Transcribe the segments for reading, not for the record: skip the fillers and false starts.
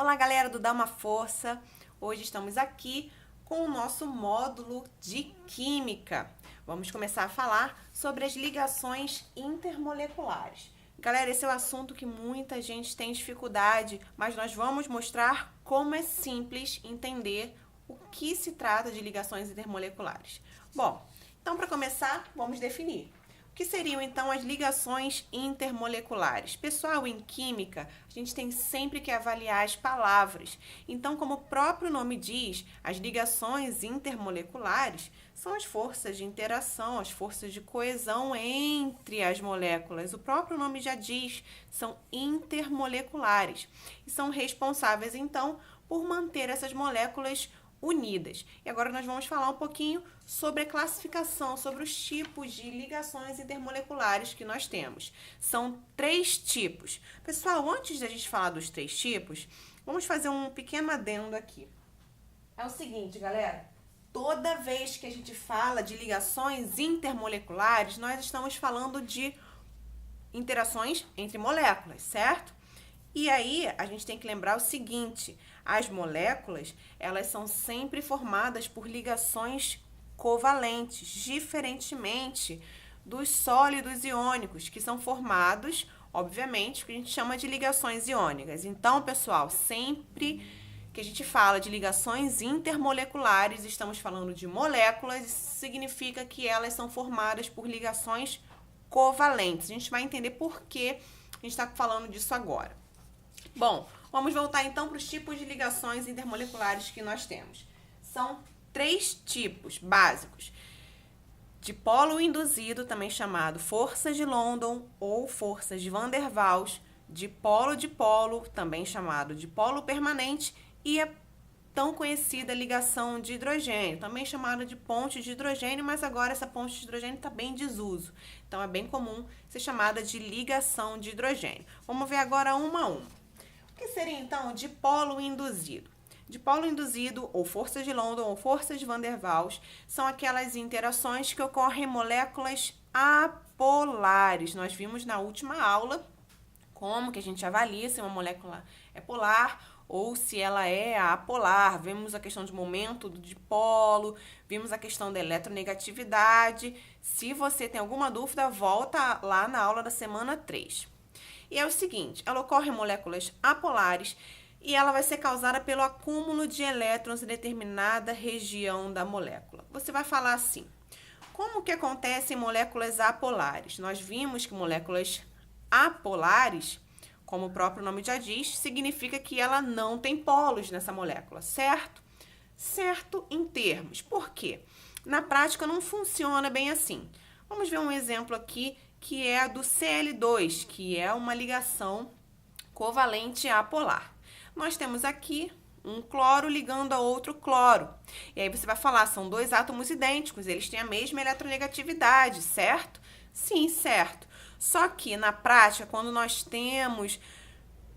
Olá, galera do Dá uma Força! Hoje estamos aqui com o nosso módulo de Química. Vamos começar a falar sobre as ligações intermoleculares. Galera, esse é o assunto que muita gente tem dificuldade, mas nós vamos mostrar como é simples entender o que se trata de ligações intermoleculares. Bom, então para começar, vamos definir. O que seriam então as ligações intermoleculares? Pessoal, em química, a gente tem sempre que avaliar as palavras. Então, como o próprio nome diz, as ligações intermoleculares são as forças de interação, as forças de coesão entre as moléculas. O próprio nome já diz, são intermoleculares e são responsáveis então por manter essas moléculas unidas. E agora nós vamos falar um pouquinho sobre a classificação, sobre os tipos de ligações intermoleculares que nós temos. São 3 tipos. Pessoal, antes da gente falar dos 3 tipos, vamos fazer um pequeno adendo aqui. É o seguinte, galera, toda vez que a gente fala de ligações intermoleculares, nós estamos falando de interações entre moléculas, certo? E aí, a gente tem que lembrar o seguinte, as moléculas, elas são sempre formadas por ligações covalentes, diferentemente dos sólidos iônicos, que são formados, obviamente, que a gente chama de ligações iônicas. Então, pessoal, sempre que a gente fala de ligações intermoleculares, estamos falando de moléculas, isso significa que elas são formadas por ligações covalentes. A gente vai entender por que a gente está falando disso agora. Bom, vamos voltar então para os tipos de ligações intermoleculares que nós temos. São 3 tipos básicos. Dipolo induzido, também chamado forças de London ou forças de Van der Waals. Dipolo-dipolo, também chamado dipolo permanente. E a tão conhecida ligação de hidrogênio, também chamada de ponte de hidrogênio, mas agora essa ponte de hidrogênio está bem em desuso. Então, é bem comum ser chamada de ligação de hidrogênio. Vamos ver agora uma a uma. O que seria, então, dipolo induzido? Dipolo induzido, ou forças de London, ou forças de Van der Waals, são aquelas interações que ocorrem em moléculas apolares. Nós vimos na última aula como que a gente avalia se uma molécula é polar ou se ela é apolar. Vimos a questão de momento do dipolo, vimos a questão da eletronegatividade. Se você tem alguma dúvida, volta lá na aula da semana 3. E é o seguinte, ela ocorre em moléculas apolares e ela vai ser causada pelo acúmulo de elétrons em determinada região da molécula. Você vai falar assim, como que acontece em moléculas apolares? Nós vimos que moléculas apolares, como o próprio nome já diz, significa que ela não tem polos nessa molécula, certo? Certo em termos. Por quê? Na prática não funciona bem assim. Vamos ver um exemplo aqui que é a do Cl2, que é uma ligação covalente apolar. Nós temos aqui um cloro ligando a outro cloro. E aí você vai falar, são 2 átomos idênticos, eles têm a mesma eletronegatividade, certo? Sim, certo. Só que na prática, quando nós temos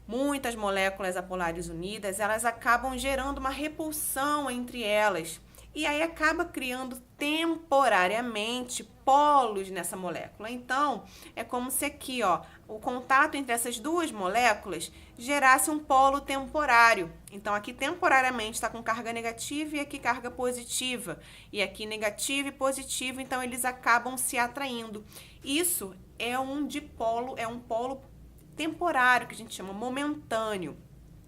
muitas moléculas apolares unidas, elas acabam gerando uma repulsão entre elas. E aí acaba criando temporariamente polos nessa molécula. Então, é como se aqui, ó, o contato entre essas 2 moléculas gerasse um polo temporário. Então, aqui temporariamente está com carga negativa e aqui carga positiva. E aqui negativa e positiva, então eles acabam se atraindo. Isso é um dipolo, é um polo temporário, que a gente chama momentâneo.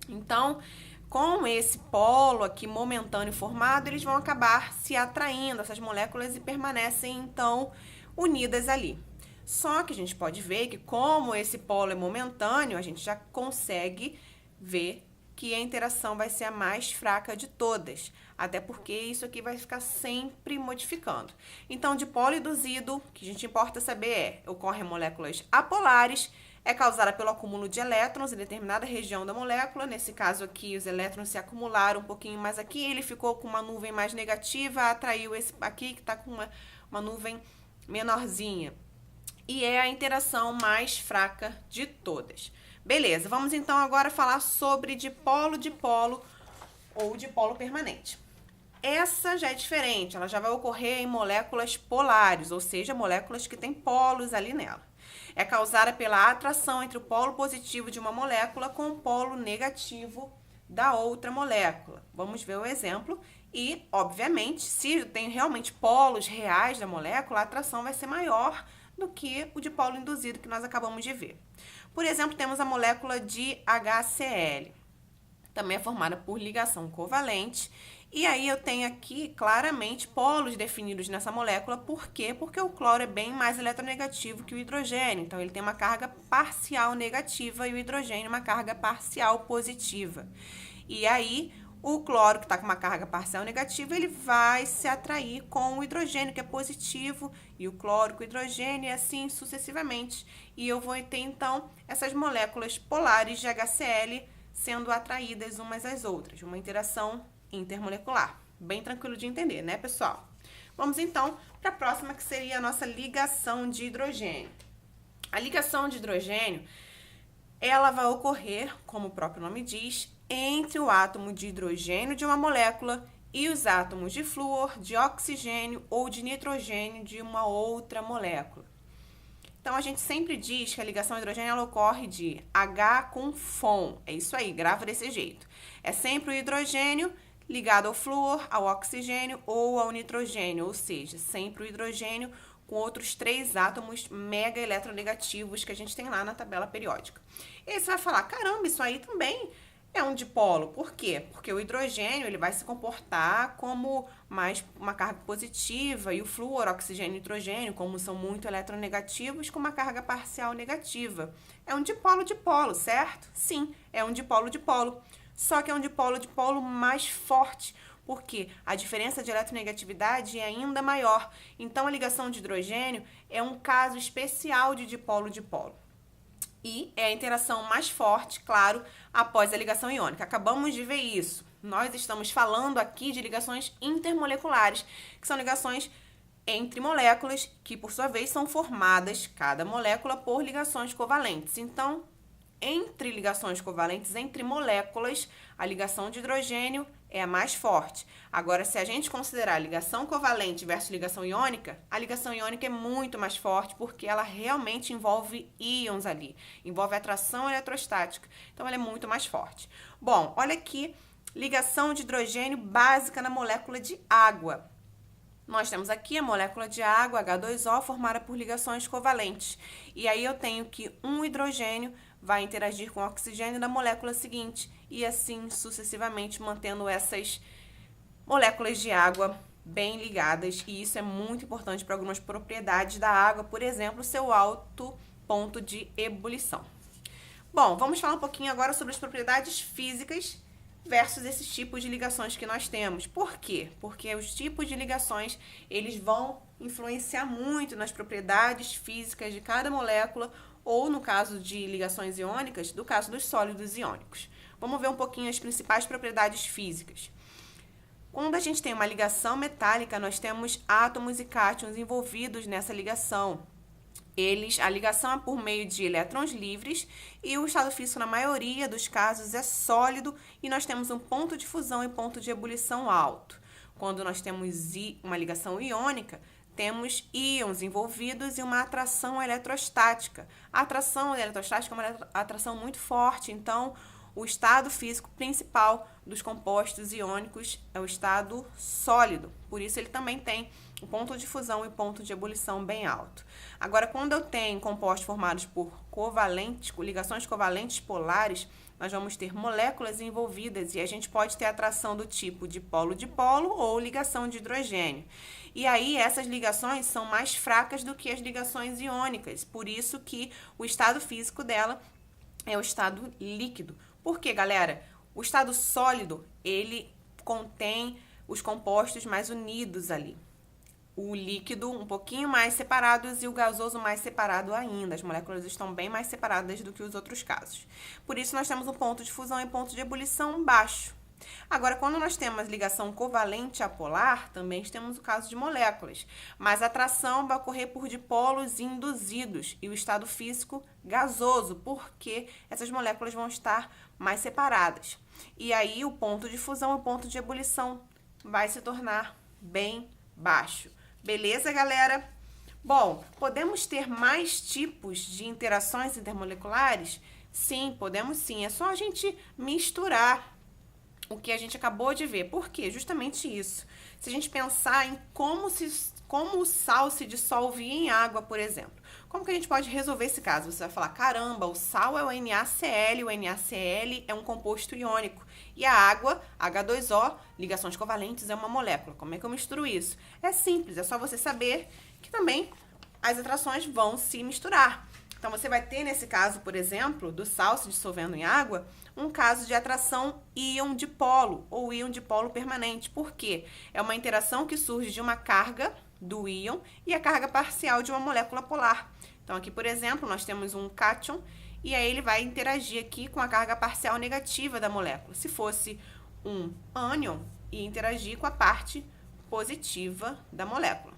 Então, com esse polo aqui momentâneo formado, eles vão acabar se atraindo, essas moléculas, e permanecem, então, unidas ali. Só que a gente pode ver que, como esse polo é momentâneo, a gente já consegue ver que a interação vai ser a mais fraca de todas, até porque isso aqui vai ficar sempre modificando. Então, dipolo induzido, o que a gente importa saber ocorre em moléculas apolares, é causada pelo acúmulo de elétrons em determinada região da molécula. Nesse caso aqui, os elétrons se acumularam um pouquinho mais aqui, ele ficou com uma nuvem mais negativa, atraiu esse aqui que está com uma nuvem menorzinha. E é a interação mais fraca de todas. Beleza, vamos então agora falar sobre dipolo-dipolo ou dipolo permanente. Essa já é diferente, ela já vai ocorrer em moléculas polares, ou seja, moléculas que têm polos ali nela. É causada pela atração entre o polo positivo de uma molécula com o polo negativo da outra molécula. Vamos ver o exemplo e, obviamente, se eu tenho realmente polos reais da molécula, a atração vai ser maior do que o dipolo induzido que nós acabamos de ver. Por exemplo, temos a molécula de HCl, também é formada por ligação covalente. E aí eu tenho aqui claramente polos definidos nessa molécula. Por quê? Porque o cloro é bem mais eletronegativo que o hidrogênio. Então, ele tem uma carga parcial negativa e o hidrogênio uma carga parcial positiva. E aí, o cloro, que está com uma carga parcial negativa, ele vai se atrair com o hidrogênio, que é positivo, e o cloro com o hidrogênio, e assim sucessivamente. E eu vou ter, então, essas moléculas polares de HCl sendo atraídas umas às outras. Uma interação intermolecular. Bem tranquilo de entender, né, pessoal? Vamos, então, para a próxima, que seria a nossa ligação de hidrogênio. A ligação de hidrogênio, ela vai ocorrer, como o próprio nome diz, entre o átomo de hidrogênio de uma molécula e os átomos de flúor, de oxigênio ou de nitrogênio de uma outra molécula. Então, a gente sempre diz que a ligação hidrogênio ela ocorre de H com FON. É isso aí, grava desse jeito. É sempre o hidrogênio ligado ao flúor, ao oxigênio ou ao nitrogênio, ou seja, sempre o hidrogênio com outros 3 átomos mega eletronegativos que a gente tem lá na tabela periódica. E aí você vai falar, caramba, isso aí também é um dipolo. Por quê? Porque o hidrogênio ele vai se comportar como mais uma carga positiva e o flúor, oxigênio e nitrogênio, como são muito eletronegativos, com uma carga parcial negativa. É um dipolo-dipolo, certo? Sim, é um dipolo-dipolo. Só que é um dipolo-dipolo mais forte, porque a diferença de eletronegatividade é ainda maior. Então, a ligação de hidrogênio é um caso especial de dipolo-dipolo. E é a interação mais forte, claro, após a ligação iônica. Acabamos de ver isso. Nós estamos falando aqui de ligações intermoleculares, que são ligações entre moléculas que, por sua vez, são formadas, cada molécula, por ligações covalentes. Então, entre ligações covalentes, entre moléculas, a ligação de hidrogênio é a mais forte. Agora, se a gente considerar ligação covalente versus ligação iônica, a ligação iônica é muito mais forte porque ela realmente envolve íons ali, envolve atração eletrostática. Então, ela é muito mais forte. Bom, olha aqui, ligação de hidrogênio básica na molécula de água. Nós temos aqui a molécula de água, H2O, formada por ligações covalentes. E aí eu tenho que um hidrogênio vai interagir com o oxigênio da molécula seguinte e assim sucessivamente, mantendo essas moléculas de água bem ligadas. E isso é muito importante para algumas propriedades da água, por exemplo, seu alto ponto de ebulição. Bom, vamos falar um pouquinho agora sobre as propriedades físicas versus esses tipos de ligações que nós temos. Por quê? Porque os tipos de ligações, eles vão influenciar muito nas propriedades físicas de cada molécula, ou no caso de ligações iônicas, do caso dos sólidos iônicos. Vamos ver um pouquinho as principais propriedades físicas. Quando a gente tem uma ligação metálica, nós temos átomos e cátions envolvidos nessa ligação. A ligação é por meio de elétrons livres e o estado físico, na maioria dos casos, é sólido e nós temos um ponto de fusão e ponto de ebulição alto. Quando nós temos uma ligação iônica, temos íons envolvidos e uma atração eletrostática. A atração eletrostática é uma atração muito forte, então o estado físico principal dos compostos iônicos é o estado sólido. Por isso ele também tem o ponto de fusão e ponto de ebulição bem alto. Agora, quando eu tenho compostos formados por ligações covalentes polares, nós vamos ter moléculas envolvidas e a gente pode ter atração do tipo dipolo-dipolo ou ligação de hidrogênio. E aí, essas ligações são mais fracas do que as ligações iônicas, por isso que o estado físico dela é o estado líquido. Por quê, galera? O estado sólido, ele contém os compostos mais unidos ali. O líquido um pouquinho mais separados e o gasoso mais separado ainda. As moléculas estão bem mais separadas do que os outros casos. Por isso, nós temos um ponto de fusão e ponto de ebulição baixo. Agora, quando nós temos ligação covalente apolar, também temos o caso de moléculas. Mas a atração vai ocorrer por dipolos induzidos e o estado físico gasoso, porque essas moléculas vão estar mais separadas. E aí, o ponto de fusão e o ponto de ebulição vai se tornar bem baixo. Beleza, galera? Bom, podemos ter mais tipos de interações intermoleculares? Sim, podemos sim. É só a gente misturar o que a gente acabou de ver. Por quê? Justamente isso. Se a gente pensar em como o sal se dissolve em água, por exemplo. Como que a gente pode resolver esse caso? Você vai falar, caramba, o sal é o NaCl, o NaCl é um composto iônico. E a água, H2O, ligações covalentes, é uma molécula. Como é que eu misturo isso? É simples, é só você saber que também as atrações vão se misturar. Então, você vai ter, nesse caso, por exemplo, do sal se dissolvendo em água, um caso de atração íon-dipolo ou íon-dipolo permanente. Por quê? É uma interação que surge de uma carga do íon e a carga parcial de uma molécula polar. Então, aqui, por exemplo, nós temos um cátion e aí ele vai interagir aqui com a carga parcial negativa da molécula. Se fosse um ânion, ia interagir com a parte positiva da molécula.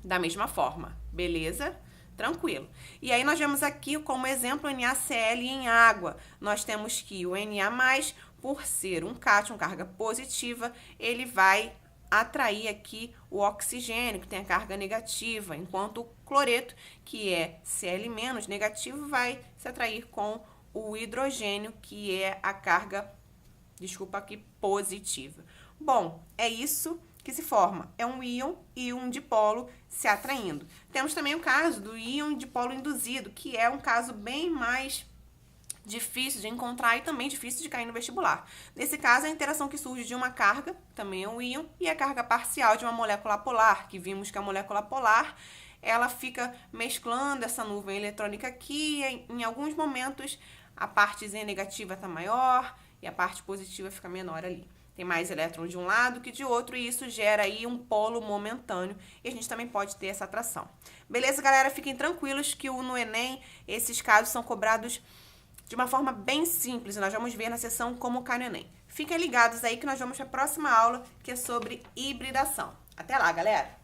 Da mesma forma, beleza? Tranquilo. E aí nós vemos aqui como exemplo o NaCl em água. Nós temos que o Na+, por ser um cátion, carga positiva, ele vai atrair aqui o oxigênio, que tem a carga negativa, enquanto o cloreto, que é Cl- negativo, vai se atrair com o hidrogênio, que é a carga, positiva. Bom, é isso que se forma. É um íon e um dipolo se atraindo. Temos também o caso do íon dipolo induzido, que é um caso bem mais difícil de encontrar e também difícil de cair no vestibular. Nesse caso, a interação que surge de uma carga, também é um íon, e a carga parcial de uma molécula polar, que vimos que a molécula polar, ela fica mesclando essa nuvem eletrônica aqui, em alguns momentos a partezinha negativa está maior e a parte positiva fica menor ali. Tem mais elétrons de um lado que de outro e isso gera aí um polo momentâneo e a gente também pode ter essa atração. Beleza, galera? Fiquem tranquilos que no Enem esses casos são cobrados de uma forma bem simples. Nós vamos ver na sessão como cai no Enem. Fiquem ligados aí que nós vamos para a próxima aula, que é sobre hibridação. Até lá, galera!